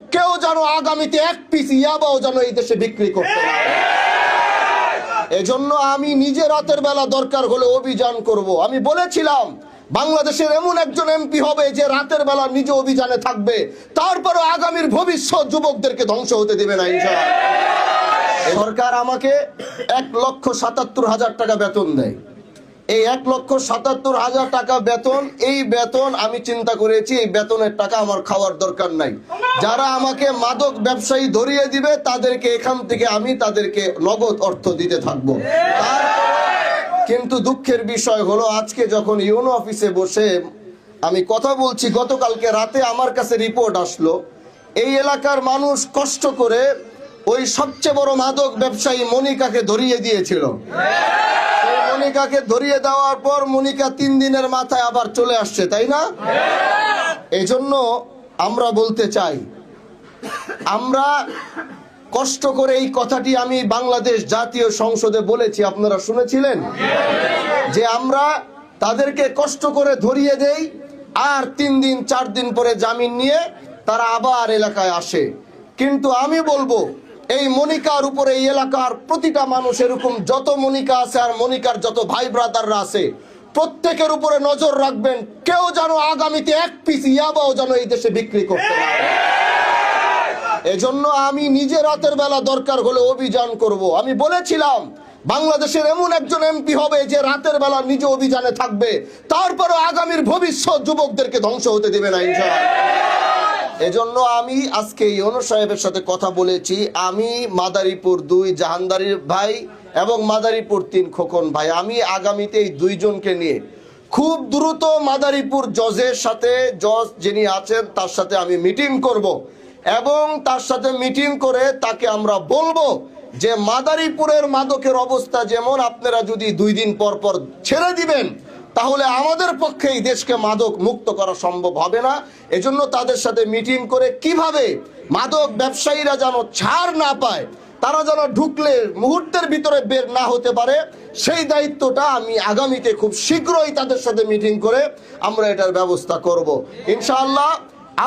কেউ যেন আগামীতে এক পিস ইয়াবাও যেন এই দেশে বিক্রি করতে না পারে। এজন্য আমি নিজে রাতের বেলা দরকার হলে অভিযান করব। আমি বলেছিলাম বাংলাদেশের এমন একজন এমপি হবে যে রাতের বেলা নিজে অভিযানে থাকবে, তারপরে আগামীর ভবিষ্যৎ যুবকদেরকে ধ্বংস হতে দেবে না ইনশাআল্লাহ। সরকার আমাকে 1,77,000 টাকা বেতন দেয়। এই 1,77,000 টাকা বেতন, এই বেতন আমি চিন্তা করেছি এই বেতনের টাকা আমার খাওয়ার দরকার নাই। যারা আমাকে মাদক ব্যবসায়ী ধরিয়ে দিবে তাদেরকে এখান থেকে আমি তাদেরকে নগদ অর্থ দিতে থাকবো। কিন্তু দুঃখের বিষয় হলো আজকে যখন ইউনো অফিসে বসে আমি কথা বলছি, গতকালকে রাতে আমার কাছে রিপোর্ট আসলো এই এলাকার মানুষ কষ্ট করে ওই সবচেয়ে বড় মাদক ব্যবসায়ী মনিকাকে ধরিয়ে দিয়েছিল। মনিকাকে ধরিয়ে দেওয়ার পর মনিকা 3 দিনের মাথায় আবার চলে আসছে, তাই না? এই জন্য আমরা বলতে চাই, আমরা কষ্ট করে এই কথাটি আমি বাংলাদেশ জাতীয় সংসদে বলেছি, আপনারা শুনেছিলেন যে আমরা তাদেরকে কষ্ট করে ধরিয়ে দেই আর 3 দিন 4 দিন পরে জামিন নিয়ে তারা আবার এলাকায় আসে। কিন্তু আমি বলবো এই মনিকার উপরে এই এলাকার প্রতিটা মানুষ, এরকম যত মনিকা আছে আর মনিকার যত ভাই ব্রাদাররা আছে প্রত্যেকের উপরে নজর রাখবেন, কেউ যেন আগামীতে এক পিস ইয়াবাও যেন এই দেশে বিক্রি করতে না পারে। এজন্য আমি নিজে রাতের বেলা দরকার হলে অভিযান করব। আমি বলেছিলাম বাংলাদেশের এমন একজন এমপি হবে যে রাতের বেলা নিজে অভিযানে থাকবে, তারপরে আগামীর ভবিষ্যৎ যুবকদেরকে ধ্বংস হতে দেবে না ইনশাআল্লাহ। এজন্য আমি আজকে ইউনূস সাহেবের সাথে কথা বলেছি। আমি মাদারীপুর 2 জাহানদারির ভাই এবং মাদারীপুর 3 খোকন ভাই, আমি আগামীতে এই 2 জনকে নিয়ে খুব দ্রুত মাদারীপুর জজের সাথে, জজ যিনি আছেন তার সাথে আমি মিটিং করব এবং তার সাথে মিটিং করে তাকে আমরা বলবো যে মাদারীপুরের মাদকের অবস্থা যেমন আপনারা যদি 2 দিন পর পর ছেড়ে দিবেন তাহলে আমাদের পক্ষে এই দেশকে মাদক মুক্ত করা সম্ভব হবে না। এজন্য তাদের সাথে মিটিং করে কিভাবে মাদক ব্যবসায়ীরা যেন ছাড় না পায়, তারা যেন ঢুকলে মুহূর্তের ভিতরে বের না হতে পারে, সেই দায়িত্বটা আমি আগামীতে খুব শীঘ্রই তাদের সাথে মিটিং করে আমরা এটার ব্যবস্থা করব ইনশাআল্লাহ।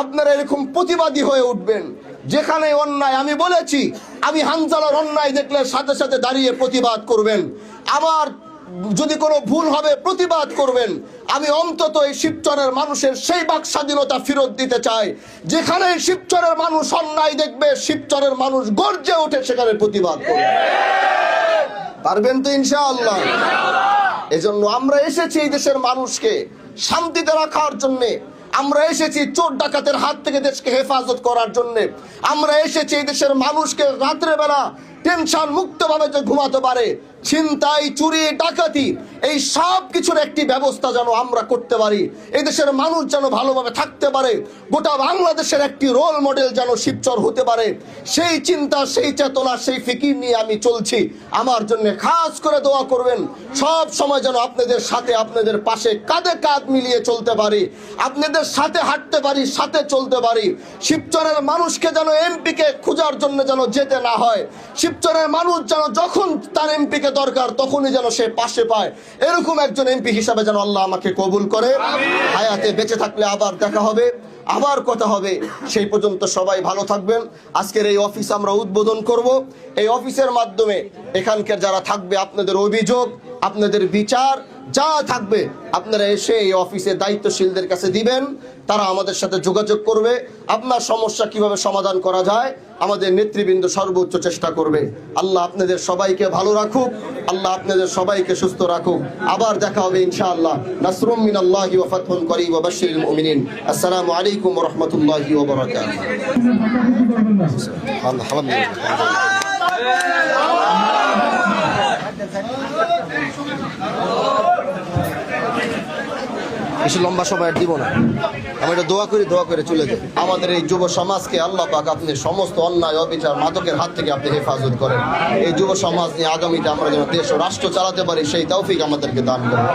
আপনারা এরকম প্রতিবাদী হয়ে উঠবেন যেখানে অন্যায়, আমি বলেছি আমি হানজালার অন্যায় দেখলে সাথে সাথে দাঁড়িয়ে প্রতিবাদ করবেন, আবার যদি কোনো ভুল হবে প্রতিবাদ করবেন। আমি অন্তত এই শিবচরের মানুষের সেই বাক স্বাধীনতা ফেরত দিতে চাই, যেখানে শিবচরের মানুষ অন্যায় দেখবে শিবচরের মানুষ গর্জে ওঠে সেখানে প্রতিবাদ করবে। পারবেন তো ইনশাআল্লাহ? এজন্য আমরা এসেছি এই দেশের মানুষকে শান্তিতে রাখার জন্যে, আমরা এসেছি চোর ডাকাতের হাত থেকে দেশকে হেফাজত করার জন্য, আমরা এসেছি এই দেশের মানুষকে রাত্রে বেলা টেনশন মুক্ত ভাবে যে ঘুমাতে পারে, ছিনতাই চুরি ডাকাতি এই সব কিছুর একটি ব্যবস্থা যেন আমরা করতে পারি, এই দেশের মানুষ যেন ভালোভাবে থাকতে পারে, গোটা বাংলাদেশের একটি রোল মডেল যেন শিবচর হতে পারে, সেই চিন্তা, সেই চেতনা, সেই ফিকির নিয়ে আমি চলছি। আমার জন্য খাস করে দোয়া করবেন, সব সময় যেন আপনাদের সাথে, আপনাদের পাশে কাঁধে কাঁধ মিলিয়ে চলতে পারি, আপনাদের সাথে হাঁটতে পারি, সাথে চলতে পারি। শিবচরের মানুষকে যেন এমপিকে খোঁজার জন্য যেন যেতে না হয়, শিবচরের মানুষ যেন যখন তার এমপিকে দরকার তখনই যেন সে পাশে পায়, এরকম একজন এমপি হিসাবে যেন আল্লাহ আমাকে কবুল করে। হায়াতে বেঁচে থাকলে আবার দেখা হবে, আবার কথা হবে। সেই পর্যন্ত সবাই ভালো থাকবেন। আজকের এই অফিস আমরা উদ্বোধন করব। এই অফিসের মাধ্যমে এখানকার যারা থাকবে আপনাদের অভিযোগ, আপনাদের বিচার যা থাকবে আপনারা এসে এই অফিসে দায়িত্বশীলদের কাছে দিবেন, তারা আমাদের সাথে যোগাযোগ করবে। আপনার সমস্যা কিভাবে সমাধান করা যায় আমাদের নেতৃবৃন্দ সর্বোচ্চ চেষ্টা করবে। আল্লাহ আপনাদের সবাইকে ভালো রাখুক, আল্লাহ আপনাদের সবাইকে সুস্থ রাখুক। আবার দেখা হবে ইনশাআল্লাহ। নাসরুম মিনাল্লাহি ওয়া ফাতহুন করিব ওয়া বাশশিরিল মুমিনিন। আসসালামু আলাইকুম ওয়া রাহমাতুল্লাহি ওয়া বারাকাতুহু। বেশি লম্বা সময় দিব না, আমি এটা দোয়া করে চলে যাই। আমাদের এই যুব সমাজকে আল্লাহ পাক আপনি সমস্ত অন্যায় অবিচার মাদকের হাত থেকে আপনি হেফাজত করেন। এই যুব সমাজ নিয়ে আগামীতে আমরা যেন দেশ ও রাষ্ট্র চালাতে পারি সেই তৌফিক আমাদেরকে দান করেন।